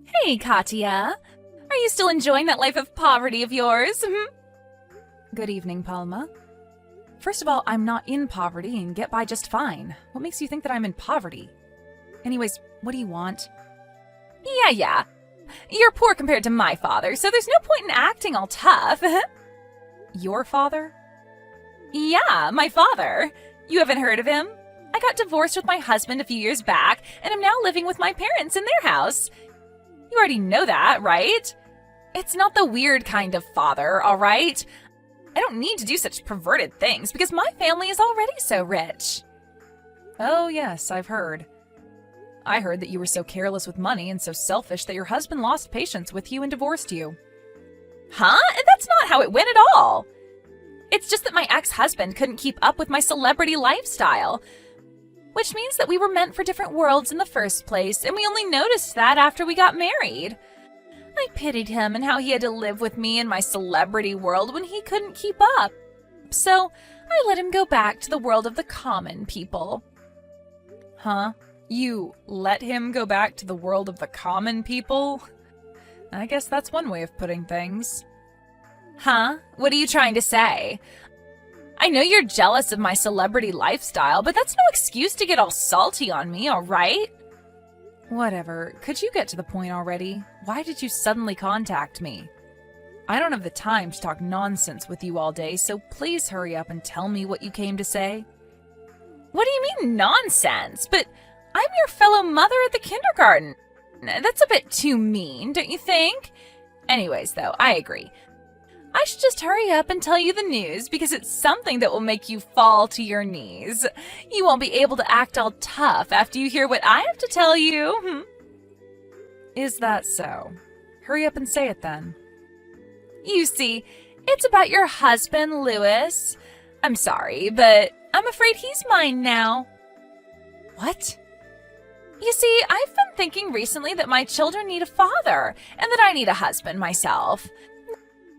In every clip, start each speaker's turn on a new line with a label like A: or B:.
A: Hey, Katya. Are you still enjoying that life of poverty of yours?
B: Good evening, Palma. First of all, I'm not in poverty and get by just fine. What makes you think that I'm in poverty? Anyways, what do you want?
A: Yeah. You're poor compared to my father, so there's no point in acting all tough.
B: Your father?
A: Yeah, my father. You haven't heard of him? I got divorced with my husband a few years back, and I'm now living with my parents in their house. You already know that, right? It's not the weird kind of father, all right? I don't need to do such perverted things because my family is already so rich.
B: Oh, yes, I've heard. I heard that you were so careless with money and so selfish that your husband lost patience with you and divorced you.
A: Huh? That's not how it went at all. It's just that my ex-husband couldn't keep up with my celebrity lifestyle, which means that we were meant for different worlds in the first place, and we only noticed that after we got married. I pitied him and how he had to live with me in my celebrity world when he couldn't keep up. So I let him go back to the world of the common people.
B: Huh? You let him go back to the world of the common people? I guess that's one way of putting things.
A: Huh? What are you trying to say? I know you're jealous of my celebrity lifestyle, but that's no excuse to get all salty on me, all right?
B: Whatever. Could you get to the point already? Why did you suddenly contact me? I don't have the time to talk nonsense with you all day, so please hurry up and tell me what you came to say.
A: What do you mean nonsense? But I'm your fellow mother at the kindergarten. That's a bit too mean, don't you think? Anyways, though, I agree. I should just hurry up and tell you the news because it's something that will make you fall to your knees. You won't be able to act all tough after you hear what I have to tell you.
B: Is that so? Hurry up and say it then.
A: You see, it's about your husband, Louis. I'm sorry, but I'm afraid he's mine now.
B: What?
A: You see, I've been thinking recently that my children need a father and that I need a husband myself.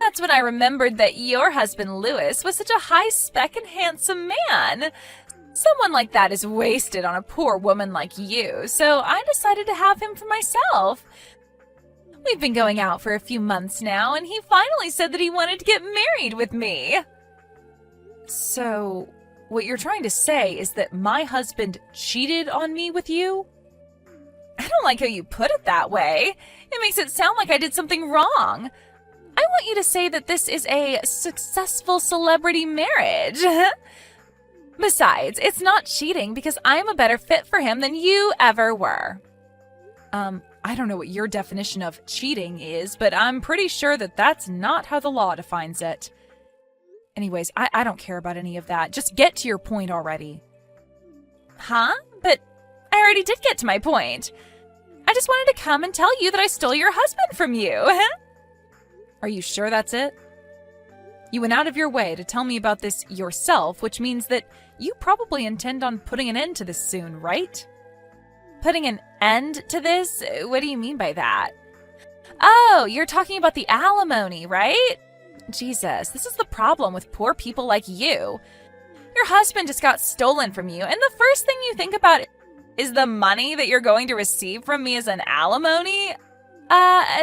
A: That's when I remembered that your husband, Louis, was such a high-spec and handsome man. Someone like that is wasted on a poor woman like you, so I decided to have him for myself. We've been going out for a few months now, and he finally said that he wanted to get married with me.
B: So, what you're trying to say is that my husband cheated on me with you?
A: I don't like how you put it that way. It makes it sound like I did something wrong. I want you to say that this is a successful celebrity marriage. Besides, it's not cheating because I'm a better fit for him than you ever were.
B: I don't know what your definition of cheating is, but I'm pretty sure that that's not how the law defines it. Anyways, I don't care about any of that. Just get to your point already.
A: Huh? But I already did get to my point. I just wanted to come and tell you that I stole your husband from you.
B: Are you sure that's it? You went out of your way to tell me about this yourself, which means that you probably intend on putting an end to this soon, right?
A: Putting an end to this? What do you mean by that? Oh, you're talking about the alimony, right? Jesus, this is the problem with poor people like you. Your husband just got stolen from you, and the first thing you think about is the money that you're going to receive from me as an alimony?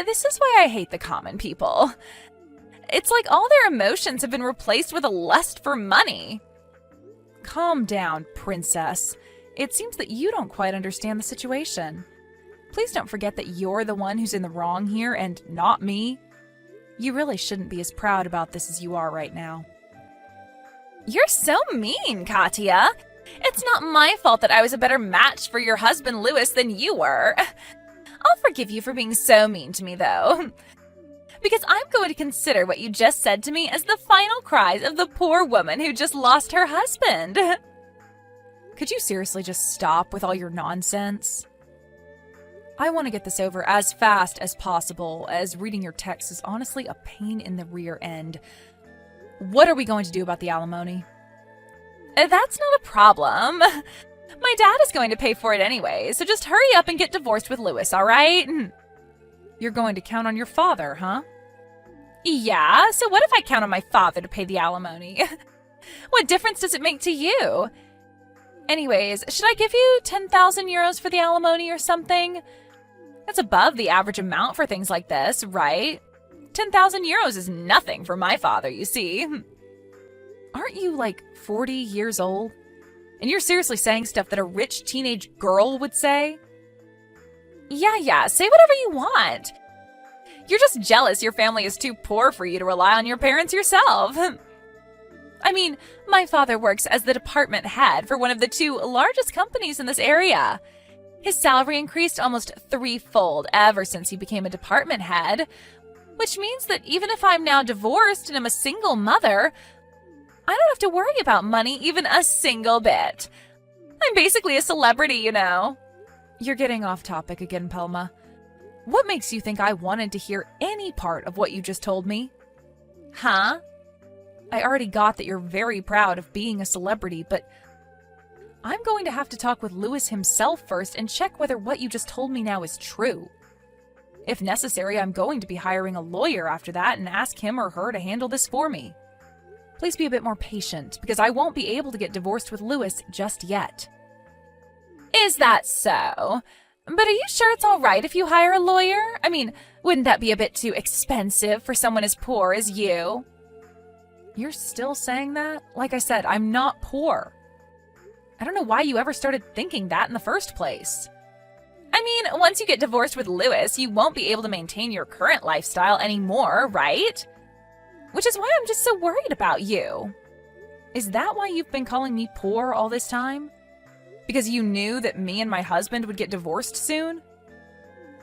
A: This is why I hate the common people. It's like all their emotions have been replaced with a lust for money.
B: Calm down, princess. It seems that you don't quite understand the situation. Please don't forget that you're the one who's in the wrong here and not me. You really shouldn't be as proud about this as you are right now.
A: You're so mean, Katya. It's not my fault that I was a better match for your husband, Louis, than you were. I'll forgive you for being so mean to me, though. Because I'm going to consider what you just said to me as the final cries of the poor woman who just lost her husband.
B: Could you seriously just stop with all your nonsense? I want to get this over as fast as possible, as reading your text is honestly a pain in the rear end. What are we going to do about the alimony?
A: That's not a problem. My dad is going to pay for it anyway, so just hurry up and get divorced with Louis, all right?
B: You're going to count on your father, huh?
A: Yeah, so what if I count on my father to pay the alimony? What difference does it make to you? Anyways, should I give you 10,000 euros for the alimony or something? That's above the average amount for things like this, right? 10,000 euros is nothing for my father, you see.
B: Aren't you like 40 years old? And you're seriously saying stuff that a rich teenage girl would say?
A: Yeah, say whatever you want. You're just jealous your family is too poor for you to rely on your parents yourself. I mean, my father works as the department head for one of the 2 largest companies in this area. His salary increased almost 3-fold ever since he became a department head, which means that even if I'm now divorced and I'm a single mother, I don't have to worry about money even a single bit. I'm basically a celebrity, you know.
B: You're getting off topic again, Pelma. What makes you think I wanted to hear any part of what you just told me?
A: Huh?
B: I already got that you're very proud of being a celebrity, but I'm going to have to talk with Louis himself first and check whether what you just told me now is true. If necessary, I'm going to be hiring a lawyer after that and ask him or her to handle this for me. Please be a bit more patient, because I won't be able to get divorced with Louis just yet.
A: Is that so? But are you sure it's all right if you hire a lawyer? I mean, wouldn't that be a bit too expensive for someone as poor as you?
B: You're still saying that? Like I said, I'm not poor. I don't know why you ever started thinking that in the first place.
A: I mean, once you get divorced with Louis, you won't be able to maintain your current lifestyle anymore, right? Which is why I'm just so worried about you.
B: Is that why you've been calling me poor all this time? Because you knew that me and my husband would get divorced soon?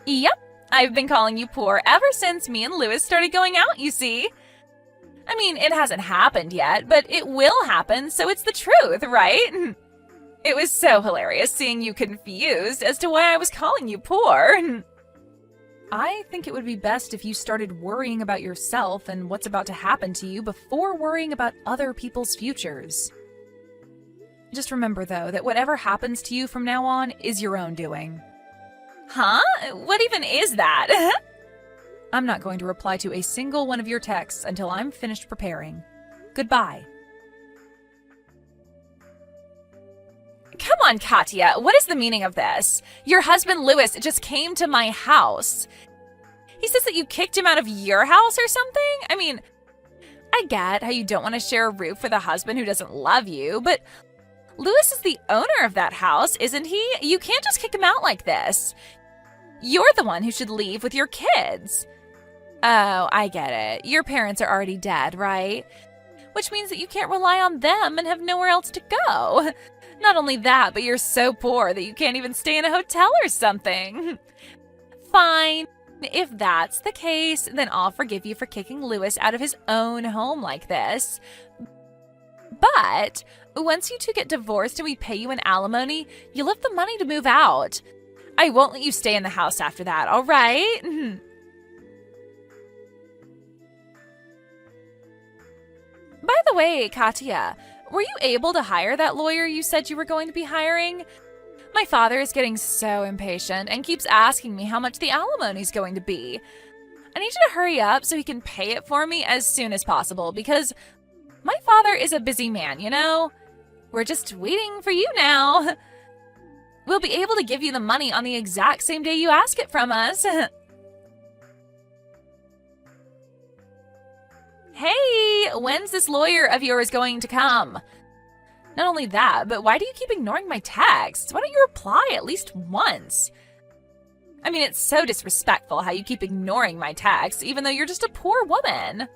A: Yep, I've been calling you poor ever since me and Louis started going out, you see. I mean, it hasn't happened yet, but it will happen, so it's the truth, right? It was so hilarious seeing you confused as to why I was calling you poor.
B: I think it would be best if you started worrying about yourself and what's about to happen to you before worrying about other people's futures. Just remember, though, that whatever happens to you from now on is your own doing.
A: Huh? What even is that?
B: I'm not going to reply to a single one of your texts until I'm finished preparing. Goodbye.
A: Come on, Katya, what is the meaning of this? Your husband Louis just came to my house. He says that you kicked him out of your house or something? I mean, I get how you don't want to share a roof with a husband who doesn't love you, but Louis is the owner of that house, isn't he? You can't just kick him out like this. You're the one who should leave with your kids. Oh, I get it. Your parents are already dead, right? Which means that you can't rely on them and have nowhere else to go. Not only that, but you're so poor that you can't even stay in a hotel or something. Fine. If that's the case, then I'll forgive you for kicking Louis out of his own home like this. But once you two get divorced and we pay you an alimony, you'll have the money to move out. I won't let you stay in the house after that, all right? By the way, Katya, were you able to hire that lawyer you said you were going to be hiring? My father is getting so impatient and keeps asking me how much the alimony is going to be. I need you to hurry up so he can pay it for me as soon as possible because my father is a busy man, you know? We're just waiting for you now. We'll be able to give you the money on the exact same day you ask it from us. Hey, when's this lawyer of yours going to come? Not only that, but why do you keep ignoring my texts? Why don't you reply at least once? I mean, it's so disrespectful how you keep ignoring my texts, even though you're just a poor woman.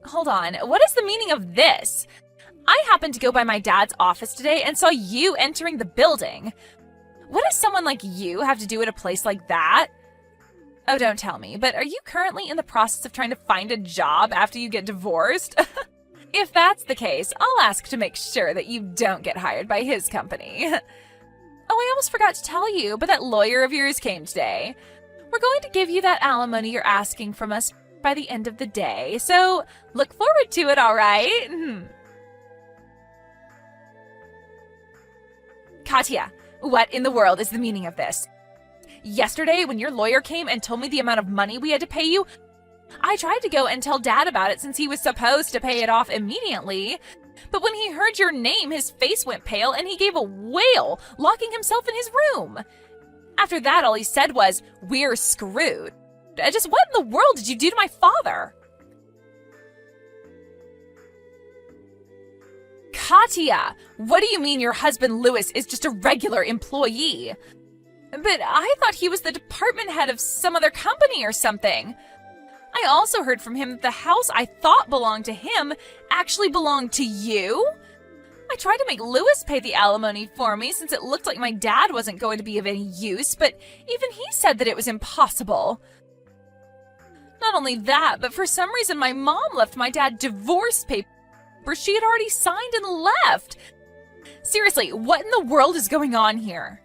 A: Hold on, what is the meaning of this? I happened to go by my dad's office today and saw you entering the building. What does someone like you have to do at a place like that? Oh, don't tell me, but are you currently in the process of trying to find a job after you get divorced? If that's the case, I'll ask to make sure that you don't get hired by his company. Oh, I almost forgot to tell you, but that lawyer of yours came today. We're going to give you that alimony you're asking from us by the end of the day, so look forward to it, all right? Katya, what in the world is the meaning of this? Yesterday, when your lawyer came and told me the amount of money we had to pay you, I tried to go and tell Dad about it since he was supposed to pay it off immediately. But when he heard your name, his face went pale and he gave a wail, locking himself in his room. After that, all he said was, "We're screwed." Just what in the world did you do to my father? Katya, what do you mean your husband Louis is just a regular employee? But I thought he was the department head of some other company or something. I also heard from him that the house I thought belonged to him actually belonged to you. I tried to make Louis pay the alimony for me since it looked like my dad wasn't going to be of any use, but even he said that it was impossible. Not only that, but for some reason my mom left my dad divorce papers she had already signed and left. Seriously, what in the world is going on here?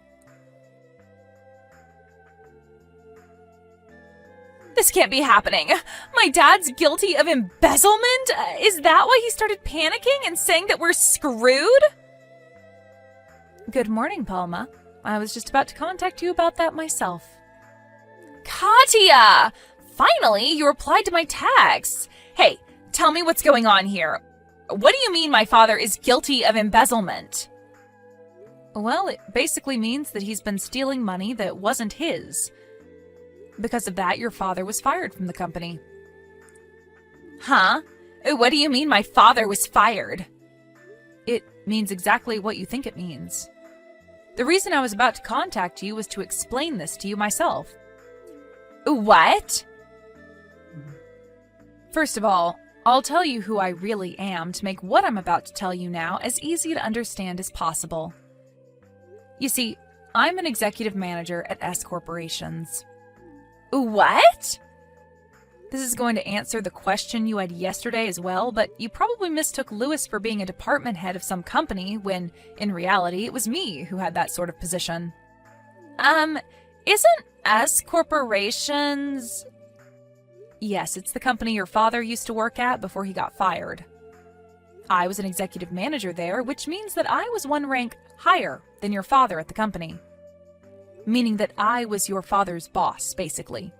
A: This can't be happening. My dad's guilty of embezzlement? Is that why he started panicking and saying that we're screwed?
B: Good morning, Palma. I was just about to contact you about that myself.
A: Katya! Finally, you replied to my text. Hey, tell me what's going on here. What do you mean my father is guilty of embezzlement?
B: Well, it basically means that he's been stealing money that wasn't his. Because of that, your father was fired from the company.
A: Huh? What do you mean my father was fired?
B: It means exactly what you think it means. The reason I was about to contact you was to explain this to you myself.
A: What?
B: First of all, I'll tell you who I really am to make what I'm about to tell you now as easy to understand as possible. You see, I'm an executive manager at S Corporations.
A: What?
B: This is going to answer the question you had yesterday as well, but you probably mistook Louis for being a department head of some company when, in reality, it was me who had that sort of position.
A: Isn't S Corporations...
B: Yes, it's the company your father used to work at before he got fired. I was an executive manager there, which means that I was one rank higher than your father at the company. Meaning that I was your father's boss, basically.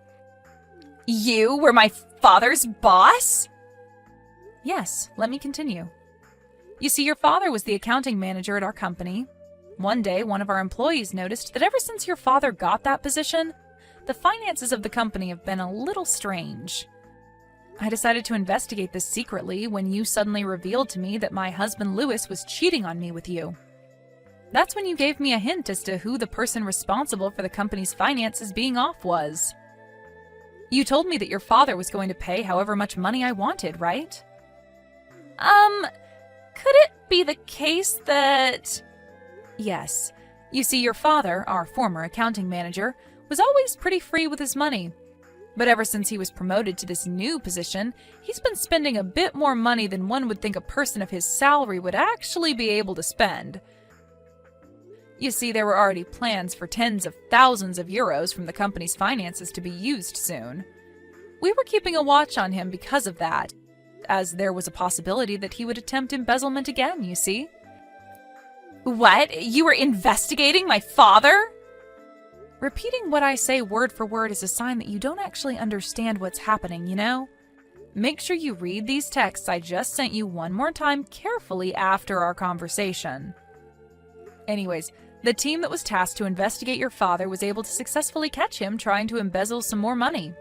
A: You were my father's boss?
B: Yes, let me continue. You see, your father was the accounting manager at our company. One day, one of our employees noticed that ever since your father got that position, the finances of the company have been a little strange. I decided to investigate this secretly when you suddenly revealed to me that my husband Louis was cheating on me with you. That's when you gave me a hint as to who the person responsible for the company's finances being off was. You told me that your father was going to pay however much money I wanted, right?
A: Could it be the case that...
B: Yes. You see, your father, our former accounting manager, was always pretty free with his money. But ever since he was promoted to this new position, he's been spending a bit more money than one would think a person of his salary would actually be able to spend. You see, there were already plans for tens of thousands of euros from the company's finances to be used soon. We were keeping a watch on him because of that, as there was a possibility that he would attempt embezzlement again, you see.
A: What? You were investigating my father?
B: Repeating what I say word for word is a sign that you don't actually understand what's happening, you know? Make sure you read these texts I just sent you one more time carefully after our conversation. Anyways, the team that was tasked to investigate your father was able to successfully catch him trying to embezzle some more money.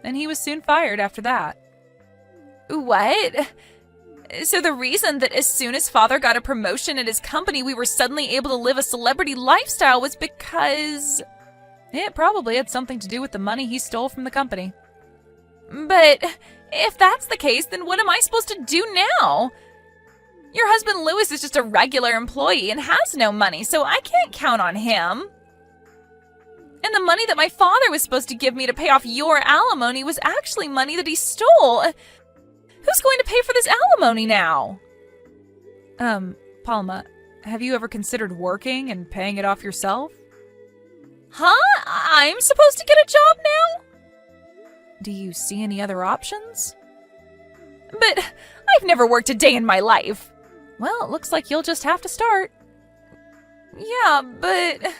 B: And he was soon fired after that.
A: What? So the reason that as soon as father got a promotion at his company, we were suddenly able to live a celebrity lifestyle was because...
B: It probably had something to do with the money he stole from the company.
A: But if that's the case, then what am I supposed to do now? Your husband Louis is just a regular employee and has no money, so I can't count on him. And the money that my father was supposed to give me to pay off your alimony was actually money that he stole. Who's going to pay for this alimony now?
B: Palma, have you ever considered working and paying it off yourself?
A: Huh? I'm supposed to get a job now?
B: Do you see any other options?
A: But I've never worked a day in my life.
B: Well, it looks like you'll just have to start.
A: Yeah, but...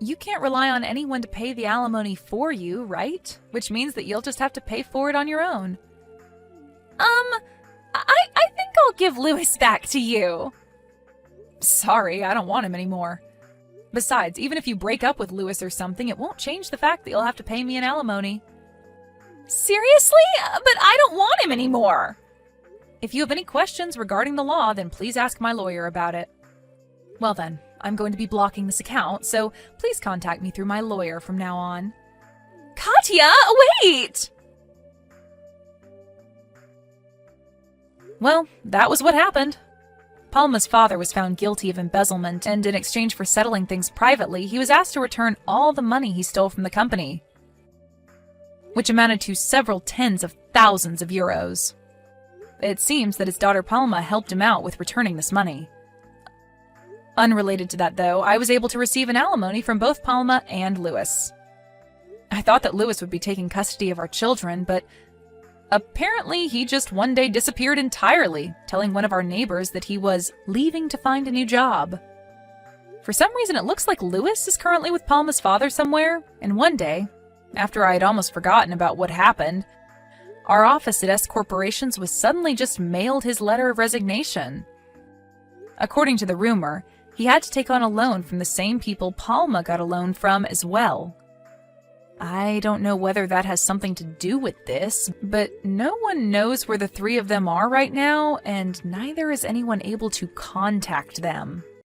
B: You can't rely on anyone to pay the alimony for you,
A: I think I'll give Louis back to you.
B: Sorry, I don't want him anymore. Besides, even if you break up with Louis or something, it won't change the fact that you'll have to pay me an alimony.
A: Seriously? But I don't want him anymore.
B: If you have any questions regarding the law, then please ask my lawyer about it. Well then, I'm going to be blocking this account, so please contact me through my lawyer from now on.
A: Katya, wait!
B: Well, that was what happened. Palma's father was found guilty of embezzlement, and in exchange for settling things privately, he was asked to return all the money he stole from the company, which amounted to several tens of thousands of euros. It seems that his daughter Palma helped him out with returning this money. Unrelated to that, though, I was able to receive an alimony from both Palma and Louis. I thought that Louis would be taking custody of our children, but apparently he just one day disappeared entirely, telling one of our neighbors that he was leaving to find a new job. For some reason, it looks like Louis is currently with Palma's father somewhere, and one day, after I had almost forgotten about what happened, our office at S Corporations was suddenly just mailed his letter of resignation. According to the rumor, he had to take on a loan from the same people Palma got a loan from as well. I don't know whether that has something to do with this, but no one knows where the three of them are right now, and neither is anyone able to contact them.